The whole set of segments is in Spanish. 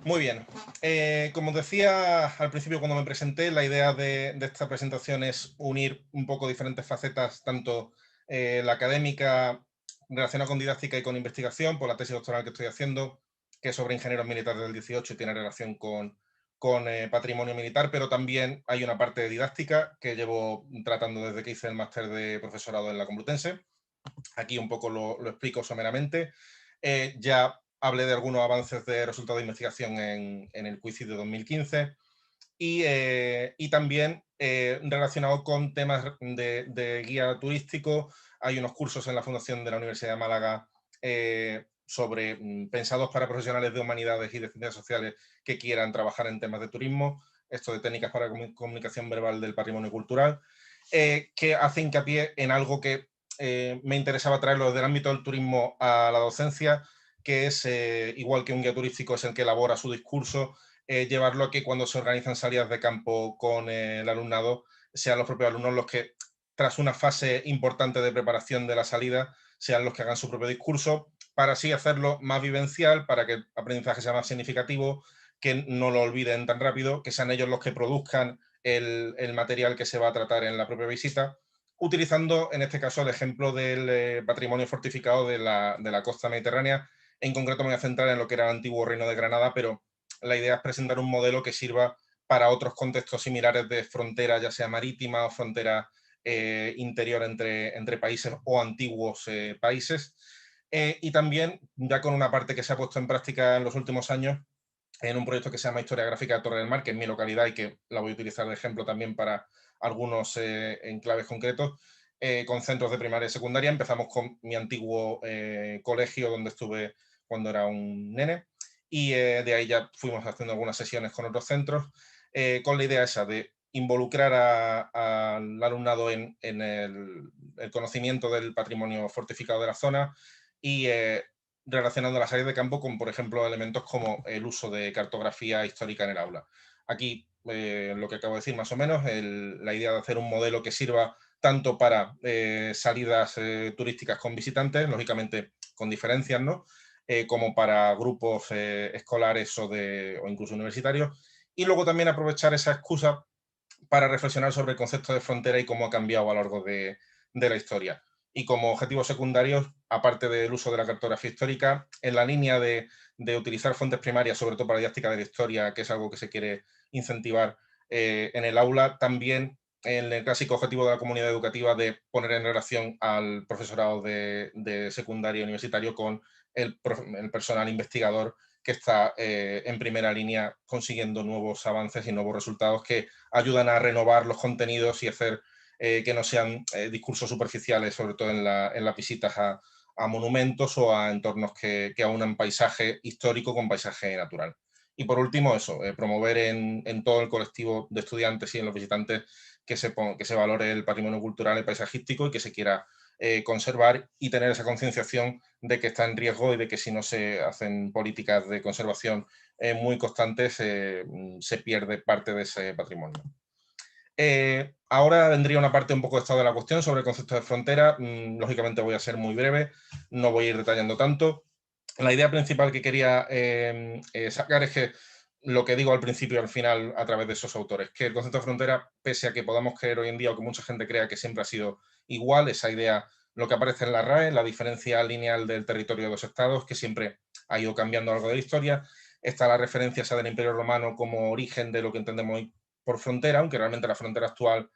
Muy bien. Como decía al principio cuando me presenté, la idea de esta presentación es unir un poco diferentes facetas, tanto la académica relacionada con didáctica y con investigación, por la tesis doctoral que estoy haciendo, que es sobre ingenieros militares del 18 y tiene relación con patrimonio militar, pero también hay una parte de didáctica que llevo tratando desde que hice el máster de profesorado en la Complutense. Aquí un poco lo explico someramente. Ya hablé de algunos avances de resultados de investigación en el quiz de 2015 y también relacionado con temas de guía turístico. Hay unos cursos en la Fundación de la Universidad de Málaga sobre pensados para profesionales de humanidades y de ciencias sociales que quieran trabajar en temas de turismo, esto de técnicas para comunicación verbal del patrimonio cultural, que hace hincapié en algo que me interesaba traerlo desde el ámbito del turismo a la docencia, que es, igual que un guía turístico es el que elabora su discurso, llevarlo a que cuando se organizan salidas de campo con el alumnado, sean los propios alumnos los que, tras una fase importante de preparación de la salida, sean los que hagan su propio discurso, para así hacerlo más vivencial, para que el aprendizaje sea más significativo, que no lo olviden tan rápido, que sean ellos los que produzcan el material que se va a tratar en la propia visita, utilizando en este caso el ejemplo del patrimonio fortificado de la costa mediterránea. En concreto me voy a centrar en lo que era el antiguo Reino de Granada, pero la idea es presentar un modelo que sirva para otros contextos similares de frontera, ya sea marítima o frontera interior entre países o antiguos países. Y también, ya con una parte que se ha puesto en práctica en los últimos años, en un proyecto que se llama Historia Gráfica de Torre del Mar, que es mi localidad y que la voy a utilizar de ejemplo también para algunos enclaves concretos, con centros de primaria y secundaria. Empezamos con mi antiguo colegio donde estuve cuando era un nene y de ahí ya fuimos haciendo algunas sesiones con otros centros, con la idea esa de involucrar al alumnado en el conocimiento del patrimonio fortificado de la zona y relacionando las áreas de campo con, por ejemplo, elementos como el uso de cartografía histórica en el aula. Aquí, lo que acabo de decir más o menos, la idea de hacer un modelo que sirva tanto para salidas turísticas con visitantes, lógicamente con diferencias, ¿no? Como para grupos escolares o incluso universitarios, y luego también aprovechar esa excusa para reflexionar sobre el concepto de frontera y cómo ha cambiado a lo largo de la historia. Y como objetivos secundarios, aparte del uso de la cartografía histórica, en la línea de utilizar fuentes primarias, sobre todo para la didáctica de la historia, que es algo que se quiere incentivar en el aula, también en el clásico objetivo de la comunidad educativa de poner en relación al profesorado de secundaria y universitario con el personal investigador que está en primera línea consiguiendo nuevos avances y nuevos resultados que ayudan a renovar los contenidos y hacer que no sean discursos superficiales, sobre todo en las visitas a monumentos o a entornos que aunan paisaje histórico con paisaje natural. Y por último, eso, promover en todo el colectivo de estudiantes y en los visitantes que se valore el patrimonio cultural y paisajístico y que se quiera conservar y tener esa concienciación de que está en riesgo y de que si no se hacen políticas de conservación muy constantes, se pierde parte de ese patrimonio. Ahora vendría una parte un poco de estado de la cuestión sobre el concepto de frontera. Lógicamente voy a ser muy breve, no voy a ir detallando tanto. La idea principal que quería sacar es que lo que digo al principio y al final a través de esos autores, que el concepto de frontera, pese a que podamos creer hoy en día o que mucha gente crea que siempre ha sido igual, esa idea, lo que aparece en la RAE, la diferencia lineal del territorio de los estados, que siempre ha ido cambiando a lo largo de la historia. Está la referencia esa del Imperio Romano como origen de lo que entendemos hoy por frontera, aunque realmente la frontera actual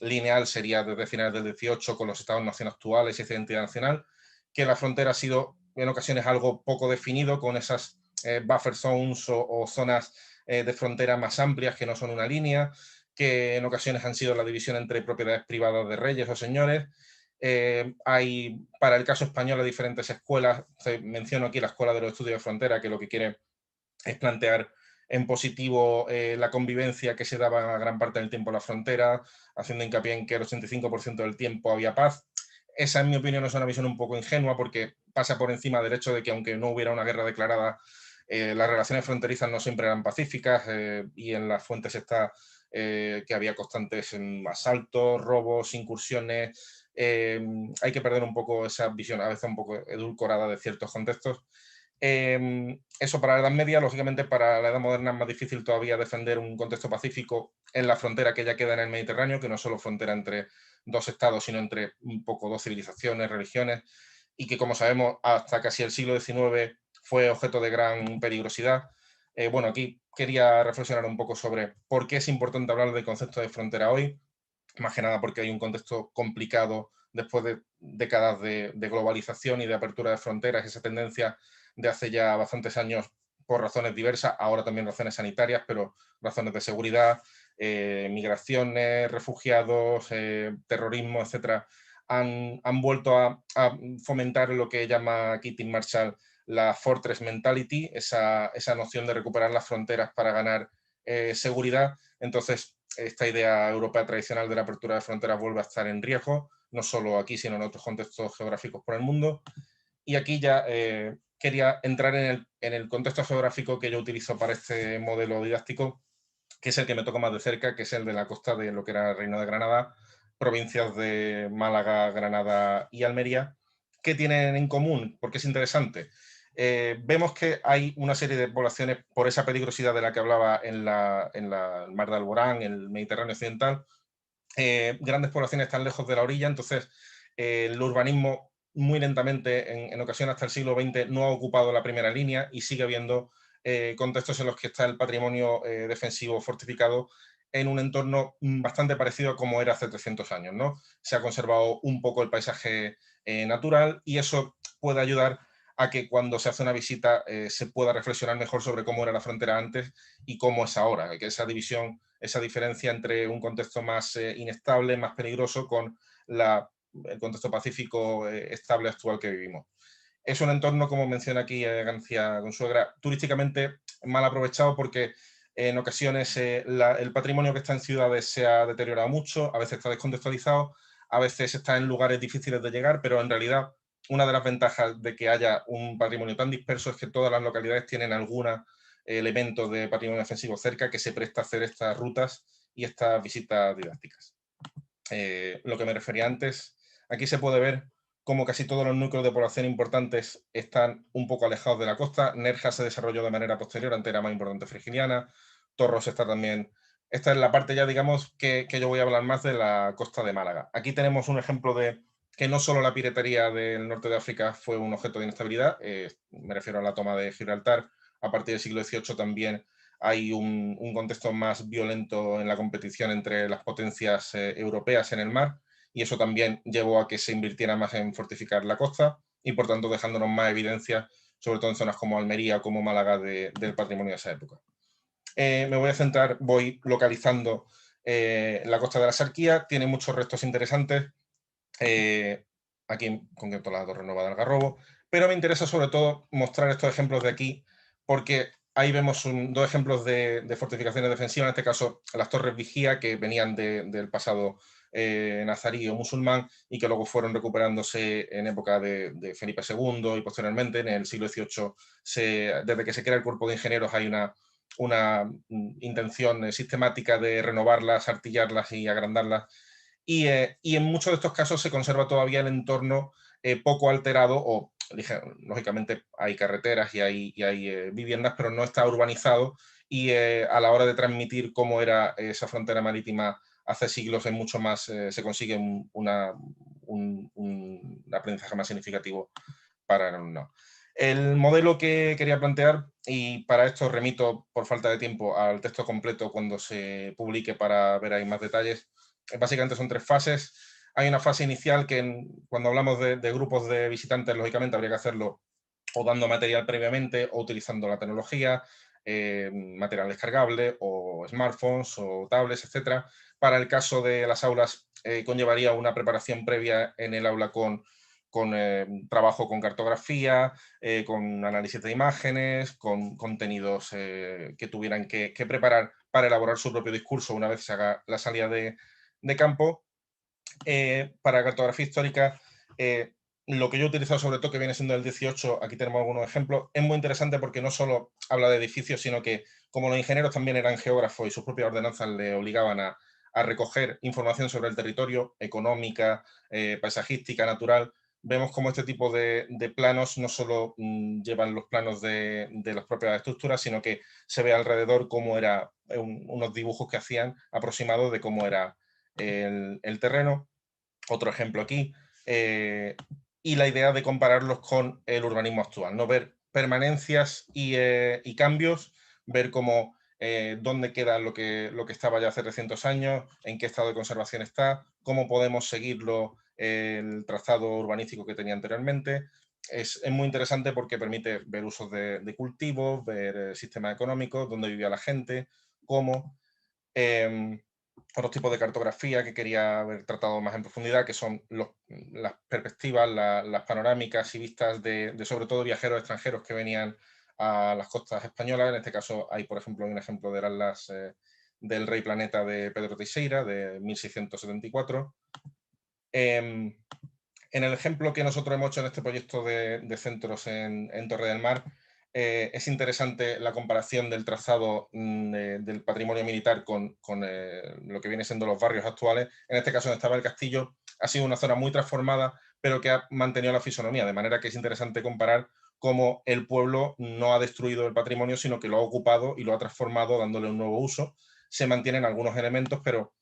lineal sería desde finales del 18 con los estados-nación actuales y esa identidad nacional, que la frontera ha sido en ocasiones algo poco definido, con esas buffer zones o zonas de frontera más amplias que no son una línea, que en ocasiones han sido la división entre propiedades privadas de reyes o señores. Hay, para el caso español, diferentes escuelas. Menciono aquí la Escuela de los Estudios de Frontera, que lo que quiere es plantear en positivo la convivencia que se daba gran parte del tiempo en la frontera, haciendo hincapié en que el 85% del tiempo había paz. Esa, en mi opinión, es una visión un poco ingenua porque pasa por encima del hecho de que, aunque no hubiera una guerra declarada, las relaciones fronterizas no siempre eran pacíficas y en las fuentes está que había constantes asaltos, robos, incursiones. Hay que perder un poco esa visión, a veces un poco edulcorada de ciertos contextos. Eso para la Edad Media, lógicamente para la Edad Moderna es más difícil todavía defender un contexto pacífico en la frontera que ya queda en el Mediterráneo, que no es solo frontera entre dos estados, sino entre un poco dos civilizaciones, religiones, y que, como sabemos, hasta casi el siglo XIX fue objeto de gran peligrosidad. Bueno, aquí quería reflexionar un poco sobre por qué es importante hablar del concepto de frontera hoy, más que nada porque hay un contexto complicado después de décadas de globalización y de apertura de fronteras, esa tendencia de hace ya bastantes años por razones diversas, ahora también razones sanitarias, pero razones de seguridad, migraciones, refugiados, terrorismo, etcétera, han vuelto a fomentar lo que llama Keating Marshall la Fortress Mentality, esa noción de recuperar las fronteras para ganar seguridad. Entonces, esta idea europea tradicional de la apertura de fronteras vuelve a estar en riesgo, no solo aquí, sino en otros contextos geográficos por el mundo. Y aquí ya quería entrar en el contexto geográfico que yo utilizo para este modelo didáctico, que es el que me toca más de cerca, que es el de la costa de lo que era el Reino de Granada, provincias de Málaga, Granada y Almería. ¿Qué tienen en común? Porque es interesante. Vemos que hay una serie de poblaciones por esa peligrosidad de la que hablaba en el Mar de Alborán, en el Mediterráneo occidental. Grandes poblaciones están lejos de la orilla, entonces el urbanismo muy lentamente, en ocasiones hasta el siglo XX, no ha ocupado la primera línea y sigue habiendo contextos en los que está el patrimonio defensivo fortificado en un entorno bastante parecido a como era hace 300 años, ¿no? Se ha conservado un poco el paisaje natural y eso puede ayudar a que cuando se hace una visita se pueda reflexionar mejor sobre cómo era la frontera antes y cómo es ahora, que esa división, esa diferencia entre un contexto más inestable, más peligroso, con el contexto pacífico estable actual que vivimos. Es un entorno, como menciona aquí García Consuegra, turísticamente mal aprovechado porque en ocasiones el patrimonio que está en ciudades se ha deteriorado mucho, a veces está descontextualizado, a veces está en lugares difíciles de llegar, pero en realidad una de las ventajas de que haya un patrimonio tan disperso es que todas las localidades tienen algún elemento de patrimonio defensivo cerca que se presta a hacer estas rutas y estas visitas didácticas. Lo que me refería antes, aquí se puede ver cómo casi todos los núcleos de población importantes están un poco alejados de la costa. Nerja se desarrolló de manera posterior, antes era más importante Frigiliana. Torros está también. Esta es la parte ya, digamos, que yo voy a hablar más de la costa de Málaga. Aquí tenemos un ejemplo de que no solo la piratería del norte de África fue un objeto de inestabilidad, me refiero a la toma de Gibraltar, a partir del siglo XVIII también hay un contexto más violento en la competición entre las potencias europeas en el mar y eso también llevó a que se invirtiera más en fortificar la costa y por tanto dejándonos más evidencia, sobre todo en zonas como Almería, como Málaga, del patrimonio de esa época. Me voy a centrar, voy localizando la costa de la Sarquía, tiene muchos restos interesantes, aquí en concreto la Torre Nueva de Algarrobo, pero me interesa sobre todo mostrar estos ejemplos de aquí, porque ahí vemos dos ejemplos de fortificaciones defensivas, en este caso las torres vigía, que venían del pasado nazarí o musulmán y que luego fueron recuperándose en época de Felipe II y posteriormente en el siglo XVIII. Desde que se crea el cuerpo de ingenieros hay una intención sistemática de renovarlas, artillarlas y agrandarlas y en muchos de estos casos se conserva todavía el entorno poco alterado o, lógicamente, hay carreteras y hay viviendas, pero no está urbanizado y a la hora de transmitir cómo era esa frontera marítima hace siglos es mucho más, se consigue un aprendizaje más significativo para el alumnado. El modelo que quería plantear, y para esto remito por falta de tiempo al texto completo cuando se publique para ver ahí más detalles, básicamente son tres fases. Hay una fase inicial que cuando hablamos de grupos de visitantes, lógicamente habría que hacerlo o dando material previamente o utilizando la tecnología, material descargable o smartphones o tablets, etcétera. Para el caso de las aulas, conllevaría una preparación previa en el aula con trabajo con cartografía, con análisis de imágenes, con contenidos que tuvieran que preparar para elaborar su propio discurso una vez se haga la salida de campo. Para cartografía histórica, lo que yo he utilizado sobre todo, que viene siendo el 18, aquí tenemos algunos ejemplos, es muy interesante porque no solo habla de edificios, sino que como los ingenieros también eran geógrafos y sus propias ordenanzas le obligaban a recoger información sobre el territorio, económica, paisajística, natural, vemos cómo este tipo de planos no solo llevan los planos de las propias estructuras, sino que se ve alrededor cómo era unos dibujos que hacían aproximados de cómo era el terreno. Otro ejemplo aquí. Y la idea de compararlos con el urbanismo actual, ¿no? Ver permanencias y cambios, ver cómo dónde queda lo que estaba ya hace 300 años, en qué estado de conservación está, cómo podemos seguirlo, el trazado urbanístico que tenía anteriormente. Es muy interesante porque permite ver usos de cultivos, ver sistemas económicos, dónde vivía la gente, cómo. Em, Otros tipos de cartografía que quería haber tratado más en profundidad, que son las perspectivas, las panorámicas y vistas de sobre todo viajeros extranjeros que venían a las costas españolas. En este caso hay, por ejemplo, un ejemplo del atlas del Rey Planeta de Pedro Teixeira, de 1674. Em, en el ejemplo que nosotros hemos hecho en este proyecto de centros en Torre del Mar, es interesante la comparación del trazado del patrimonio militar con lo que viene siendo los barrios actuales. En este caso, donde estaba el castillo, ha sido una zona muy transformada, pero que ha mantenido la fisonomía, de manera que es interesante comparar cómo el pueblo no ha destruido el patrimonio, sino que lo ha ocupado y lo ha transformado, dándole un nuevo uso. Se mantienen algunos elementos, pero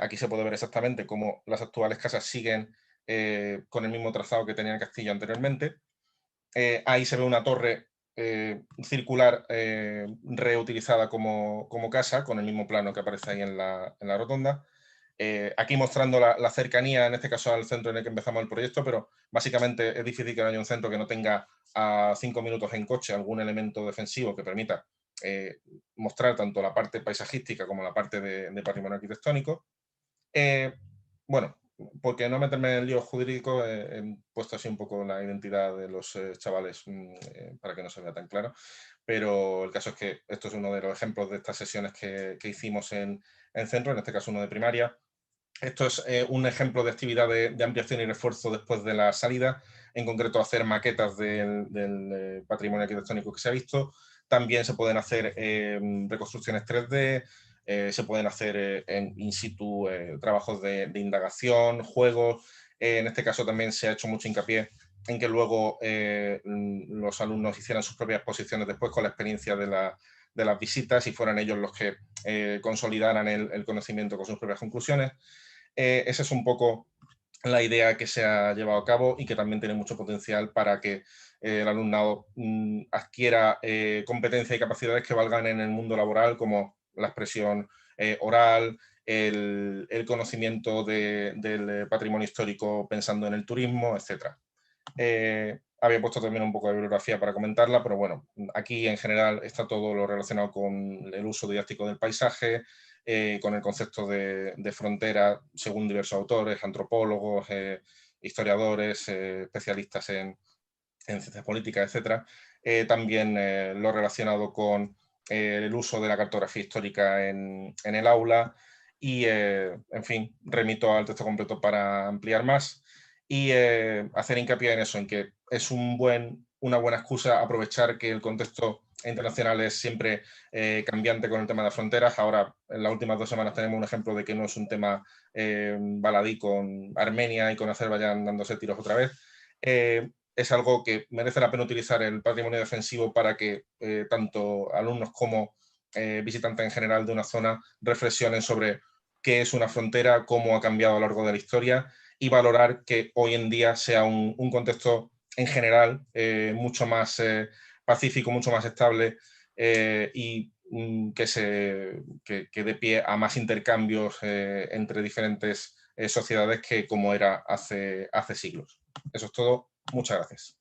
aquí se puede ver exactamente cómo las actuales casas siguen con el mismo trazado que tenía el castillo anteriormente. Ahí se ve una torre circular reutilizada como casa, con el mismo plano que aparece ahí en la rotonda. Aquí mostrando la cercanía, en este caso al centro en el que empezamos el proyecto, pero básicamente es difícil que haya un centro que no tenga a 5 minutos en coche algún elemento defensivo que permita mostrar tanto la parte paisajística como la parte de patrimonio arquitectónico. Bueno, porque no meterme en el lío jurídico, he puesto así un poco la identidad de los chavales para que no se vea tan claro, pero el caso es que esto es uno de los ejemplos de estas sesiones que hicimos en centro, en este caso uno de primaria. Esto es un ejemplo de actividad de ampliación y refuerzo después de la salida, en concreto hacer maquetas del patrimonio arquitectónico que se ha visto. También se pueden hacer reconstrucciones 3D, se pueden hacer in situ trabajos de indagación, juegos. En este caso también se ha hecho mucho hincapié en que luego los alumnos hicieran sus propias exposiciones después con la experiencia de las visitas y fueran ellos los que consolidaran el conocimiento con sus propias conclusiones. Esa es un poco la idea que se ha llevado a cabo y que también tiene mucho potencial para que el alumnado adquiera competencias y capacidades que valgan en el mundo laboral, como la expresión oral, el conocimiento del patrimonio histórico pensando en el turismo, etc. Había puesto también un poco de bibliografía para comentarla, pero bueno, aquí en general está todo lo relacionado con el uso didáctico del paisaje, con el concepto de frontera, según diversos autores, antropólogos, historiadores, especialistas en ciencias políticas, etc. También lo relacionado con el uso de la cartografía histórica en el aula y, en fin, remito al texto completo para ampliar más y hacer hincapié en eso, en que es una buena excusa aprovechar que el contexto internacional es siempre cambiante con el tema de las fronteras. Ahora, en las últimas 2 semanas tenemos un ejemplo de que no es un tema baladí con Armenia y con Azerbaiyán dándose tiros otra vez. Es algo que merece la pena utilizar el patrimonio defensivo para que tanto alumnos como visitantes en general de una zona reflexionen sobre qué es una frontera, cómo ha cambiado a lo largo de la historia y valorar que hoy en día sea un contexto en general mucho más pacífico, mucho más estable y que dé pie a más intercambios entre diferentes sociedades que como era hace siglos. Eso es todo. Muchas gracias.